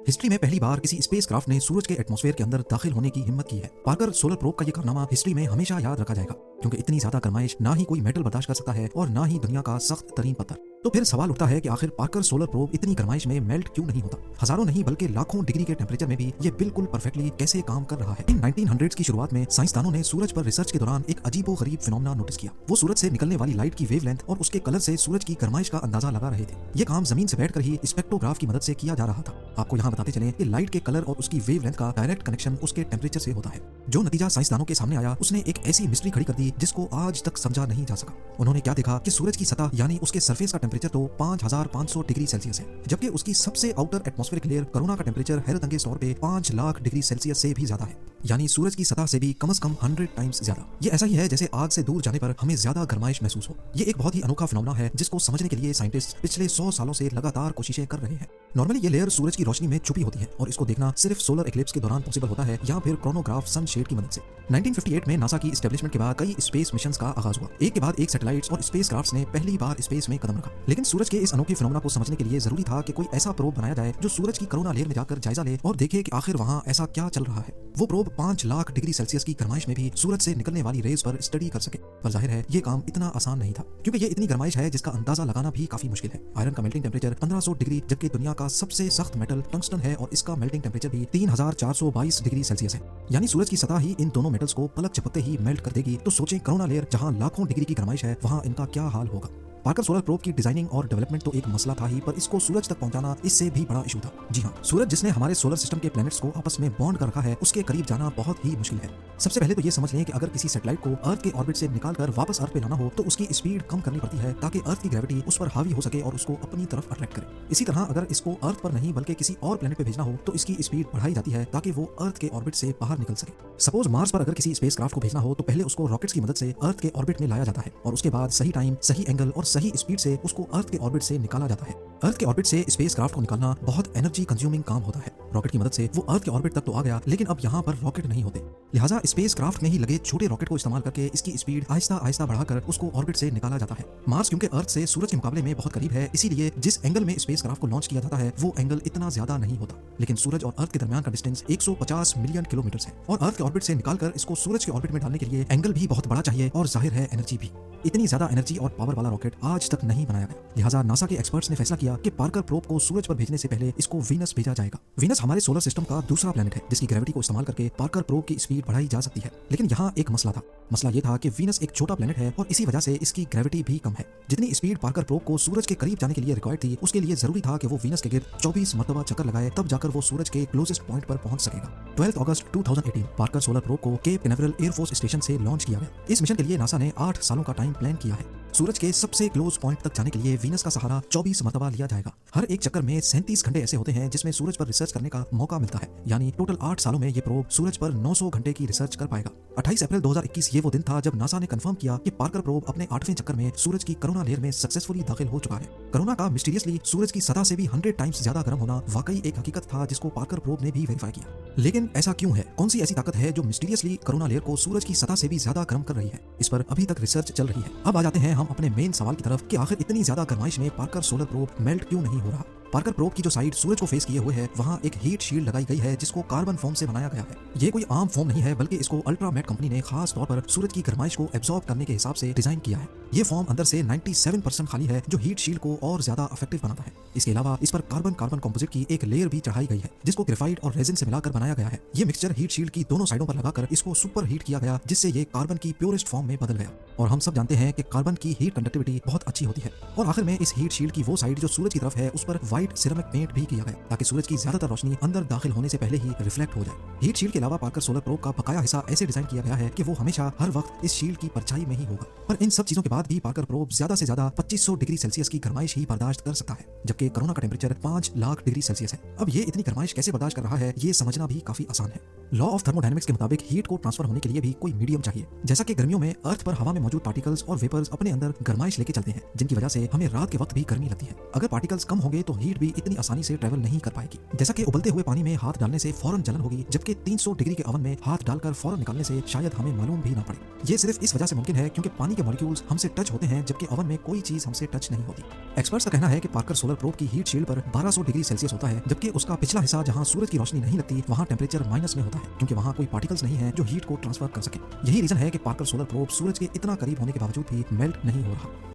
History में पहली बार किसी स्पेसक्राफ्ट ने सूरज के एटमॉस्फेयर के अंदर दाखिल होने की हिम्मत की है। पार्कर सोलर प्रोब का ये कारनामा हिस्ट्री में हमेशा याद रखा जाएगा, क्योंकि इतनी ज्यादा गर्माइश ना ही कोई मेटल बर्दाश्त कर सकता है और ना ही दुनिया का सख्त तरीन पत्थर। तो फिर सवाल उठता है कि आखिर पार्कर सोलर प्रोब इतनी गर्माइश में मेल्ट क्यों नहीं होता। हजारों नहीं बल्कि लाखों डिग्री के टेम्परेचर में भी ये बिल्कुल परफेक्टली कैसे काम कर रहा है। इन 1900s की शुरुआत में साइंसदानों ने सूरज पर रिसर्च के दौरान एक अजीबोगरीब फिनोमेना नोटिस किया। वो सूरज से निकलने वाली लाइट की वेवलेंथ और उसके कलर से सूरज की गर्माइश का अंदाजा लगा रहे थे। ये काम जमीन से बैठकर ही स्पेक्ट्रोग्राफ की मदद से किया जा रहा था। आपको यहाँ बताते चलें कि लाइट के कलर और उसकी वेवलेंथ का डायरेक्ट कनेक्शन उसके टेम्परेचर से होता है। जो नतीजा साइंसदानों के सामने आया उसने एक ऐसी मिस्ट्री खड़ी कर दी जिसको आज तक समझा नहीं जा सका। उन्होंने क्या देखा कि सूरज की सतह यानी उसके सरफेस का टेम्परेचर तो 5500 डिग्री सेल्सियस है, जबकि उसकी सबसे आउटर एटमॉस्फेरिक लेयर कोरोना का टेम्परेचर हैरतअंगेज तौर पे 5 लाख डिग्री सेल्सियस से भी ज्यादा है, यानी सूरज की सतह से भी कम से कम 100 टाइम्स ज्यादा। ये ऐसा ही है जैसे आग से दूर जाने पर हमें ज्यादा गर्माइश महसूस हो। ये एक बहुत ही अनोखा फिनोमेना है जिसको समझने के लिए साइंटिस्ट पिछले 100 सालों से लगातार कोशिशें कर रहे हैं। नॉर्मली ये लेयर सूरज की रोशनी में छुपी होती है और इसको देखना सिर्फ सोलर एक्लिप्स के दौरान पॉसिबल होता है या फिर क्रोनोग्राफ सनशेड की मदद से। 1958 में नासा की एस्टेब्लिशमेंट के बाद कई स्पेस मिशंस का आगाज हुआ। एक के बाद एक सैटेलाइट्स और स्पेसक्राफ्ट्स ने पहली बार स्पेस में कदम रखा। लेकिन सूरज के इस अनोखे फिनोमेना को समझने के लिए जरूरी था कि कोई ऐसा प्रोब बनाया जाए जो सूरज की कोरोना लेयर में जाकर जायजा ले और देखे कि आखिर वहां ऐसा क्या चल रहा है। वो प्रोब 5 लाख डिग्री सेल्सियस की गर्माइश में भी सूरज से निकलने वाली रेज पर स्टडी कर सके। पर जाहिर है ये काम इतना आसान नहीं था, क्योंकि ये इतनी गर्माइश है जिसका अंदाजा लगाना भी काफी मुश्किल है। आयरन का मेल्टिंग टेम्परेचर 1500 डिग्री, जबकि दुनिया का सबसे सख्त मेटल टंगस्टन है और इसका मेल्टिंग टेम्परेचर भी 3422 डिग्री सेल्सियस है। यानी सूरज की सतह ही इन दोनों मेटल्स को पलक झपकते ही मेल्ट कर देगी। तो सोचें कोरोना लेयर जहां लाखों डिग्री की गर्माइश है वहां इनका क्या हाल होगा। पार्कर सोलर प्रोब की डिजाइनिंग और डेवलपमेंट तो एक मसला था ही, पर इसको सूरज तक पहुंचाना इससे भी बड़ा इशू था। जी हाँ, सूरज जिसने हमारे सोलर सिस्टम के प्लैनेट्स को आपस में बॉन्ड कर रखा है, उसके करीब जाना बहुत ही मुश्किल है। सबसे पहले तो ये समझ लें कि अगर किसी सैटेलाइट को अर्थ के ऑर्बिट से निकालकर वापस अर्थ पे लाना हो तो उसकी स्पीड कम करनी पड़ती है ताकि अर्थ की ग्रेविटी उस पर हावी हो सके और उसको अपनी तरफ अट्रैक्ट करे। इसी तरह अगर इसको अर्थ पर नहीं बल्कि किसी और प्लैनेट पे भेजना हो तो इसकी स्पीड बढ़ाई जाती है ताकि वो अर्थ के ऑर्बिट से बाहर निकल सके। सपोज मार्स पर अगर किसी स्पेसक्राफ्ट को भेजना हो तो पहले उसको रॉकेट्स की मदद से अर्थ के ऑर्बिट में लाया जाता है और उसके बाद सही टाइम, सही एंगल और सही स्पीड से उसको अर्थ के ऑर्बिट से निकाला जाता है। अर्थ के ऑर्बिट से स्पेसक्राफ्ट को निकालना बहुत एनर्जी कंज्यूमिंग काम होता है। रॉकेट की मदद से वो अर्थ के ऑर्बिट तक तो आ गया, लेकिन अब यहाँ पर रॉकेट नहीं होते, लिहाजा स्पेसक्राफ्ट में ही लगे छोटे रॉकेट को इस्तेमाल करके इसकी स्पीड आहिस्ता आहिस्ता बढ़ाकर उसको ऑर्बिट से निकाला जाता है। मार्स क्योंकि अर्थ से सूरज के मुकाबले में बहुत करीब है, इसीलिए जिस एंगल में स्पेसक्राफ्ट को लॉन्च किया जाता है वो एंगल इतना ज्यादा नहीं होता। लेकिन सूरज और अर्थ के दरमियान का डिस्टेंस 150 मिलियन किलोमीटर है और अर्थ के ऑर्बिट से निकालकर इसको सूरज के ऑर्बिट में डालने के लिए एंगल भी बहुत बड़ा चाहिए और जाहिर है एनर्जी भी। इतनी ज्यादा एनर्जी और पावर वाला रॉकेट आज तक नहीं बनाया गया, लिहाजा नासा के एक्सपर्ट्स ने फैसला किया कि पार्कर प्रोब को सूरज पर भेजने से पहले इसको वीनस भेजा जाएगा। वीनस हमारे सोलर सिस्टम का दूसरा प्लैनेट है जिसकी ग्रेविटी को इस्तेमाल करके पार्कर प्रोब की स्पीड बढ़ाई जा सकती है। लेकिन यहाँ एक मसला था। मसला ये था कि वीनस एक छोटा प्लैनेट है और इसी वजह से इसकी ग्रेविटी भी कम है। जितनी स्पीड पार्कर प्रोब को सूरज के करीब जाने के लिए रिक्वायर्ड थी, उसके लिए जरूरी था कि वो वीनस के गिर्द 24 मरतबा चक्कर लगाए, तब जाकर वो सूरज के क्लोजेस्ट पॉइंट पर पहुंच सकेगा। 12 अगस्त 2018 पार्कर सोलर प्रोब को केप कैनावरल एयरफोर्स स्टेशन से लॉन्च किया गया। इस मिशन के लिए नासा ने 8 सालों का टाइम प्लान किया है। सूरज के सबसे क्लोज पॉइंट तक जाने के लिए वीनस का सहारा 24 मरतबा लिया जाएगा। हर एक चक्कर में 37 घंटे ऐसे होते हैं जिसमें सूरज पर रिसर्च करने का मौका मिलता है, यानी टोटल 8 सालों में ये प्रोब सूरज पर 900 घंटे की रिसर्च कर पाएगा। 28 अप्रैल 2021 ये वो दिन था जब नासा ने कंफर्म किया कि पार्कर प्रोब अपने 8वें चक्कर में सूरज की कोरोना लेयर में सक्सेसफुली दाखिल हो चुका है। कोरोना का मिस्टीरियसली सूरज की सतह से भी 100 टाइम्स ज्यादा गर्म होना वाकई एक हकीकत था जिसको पार्कर प्रोब ने भी वेरीफाई किया। लेकिन ऐसा क्यों है? कौन सी ऐसी ताकत है जो मिस्टीरियसली कोरोना लेयर को सूरज की सतह से भी ज्यादा गर्म कर रही है? इस पर अभी तक रिसर्च चल रही है। अब आ जाते हैं हम अपने मेन सवाल की तरफ कि आखिर इतनी ज्यादा गर्माइश में पार्कर सोलर प्रोब मेल्ट क्यों नहीं हो रहा। पार्कर प्रोब की जो साइड सूरज को फेस किए हुए है वहाँ एक हीट शील्ड लगाई गई है जिसको कार्बन फोम से बनाया गया है। ये कोई आम फोम नहीं है, बल्कि इसको अल्ट्रामेट कंपनी ने खास तौर पर सूरज की गर्माइश को एब्जॉर्ब करने के हिसाब से डिजाइन किया है। ये फोम अंदर से 97% खाली है जो हीट शील्ड को और ज्यादा इफेक्टिव बनाता है। इसके अलावा इस पर कार्बन कार्बन कंपोजिट की एक लेयर भी चढ़ाई गई है जिसको ग्रेफाइट और रेजिन से मिलाकर बनाया गया है। ये मिक्सचर हीट शील्ड की दोनों साइडों पर लगाकर इसको सुपर हीट किया गया जिससे ये कार्बन की प्योरेस्ट फॉर्म में बदल गया। और हम सब जानते हैं कि कार्बन की हीट कंडक्टिविटी बहुत अच्छी होती है। और आखिर में इस हीट शील्ड की वो साइड जो सूरज की तरफ है उस पर व्हाइट सिरेमिक पेंट भी किया गया ताकि सूरज की ज्यादातर रोशनी अंदर दाखिल होने से पहले ही रिफ्लेक्ट हो जाए। हीट शील्ड के अलावा पार्कर सोलर प्रोब का बकाया हिस्सा ऐसे डिजाइन किया गया है कि वो हमेशा हर वक्त इस शील्ड की परछाई में ही होगा। पर इन सब चीजों के बाद भी पार्कर प्रोब ज्यादा से ज्यादा 2500 डिग्री सेल्सियस की गर्माइश ही बर्दाश्त कर सकता है, जबकि कोरोना का टेम्परेचर 5 लाख डिग्री सेल्सियस है। अब ये इतनी गर्माइश कैसे बर्दाश्त कर रहा है ये समझना भी काफी आसान है। लॉ ऑफ थर्मोडायनेमिक्स के मुताबिक हीट को ट्रांसफर होने के लिए भी कोई मीडियम चाहिए। जैसा कि गर्मियों में अर्थ पर हवा में मौजूद पार्टिकल्स और वेपर्स अपने अंदर गर्माइश लेके चलते हैं, जिनकी वजह से हमें रात के वक्त भी गर्मी लगती है। अगर पार्टिकल्स कम होंगे तो हीट भी इतनी आसानी से ट्रेवल नहीं कर पाएगी। जैसा कि उबलते हुए पानी में हाथ डालने से फौरन जलन होगी, जबकि 300 डिग्री के ओवन में हाथ डालकर फौरन निकालने से शायद हमें मालूम भी ना पड़े। ये सिर्फ इस वजह से मुमकिन है क्योंकि पानी के मॉलिक्यूल्स हमसे टच होते हैं, जबकि ओवन में कोई चीज हमसे टच नहीं होती। एक्सपर्ट्स का कहना है कि पार्कर सोलर प्रोब की हीट शील्ड पर 1200 डिग्री सेल्सियस होता है, जबकि उसका पिछला हिस्सा जहां सूरज की रोशनी नहीं लगती वहां टेम्परेचर माइनस में होता है, क्योंकि वहां कोई पार्टिकल्स नहीं है जो हीट को ट्रांसफर कर सके। यही रीजन है कि पार्कर सोलर प्रोब सूरज के इतना करीब होने के बावजूद भी मेल्ट नहीं हो रहा।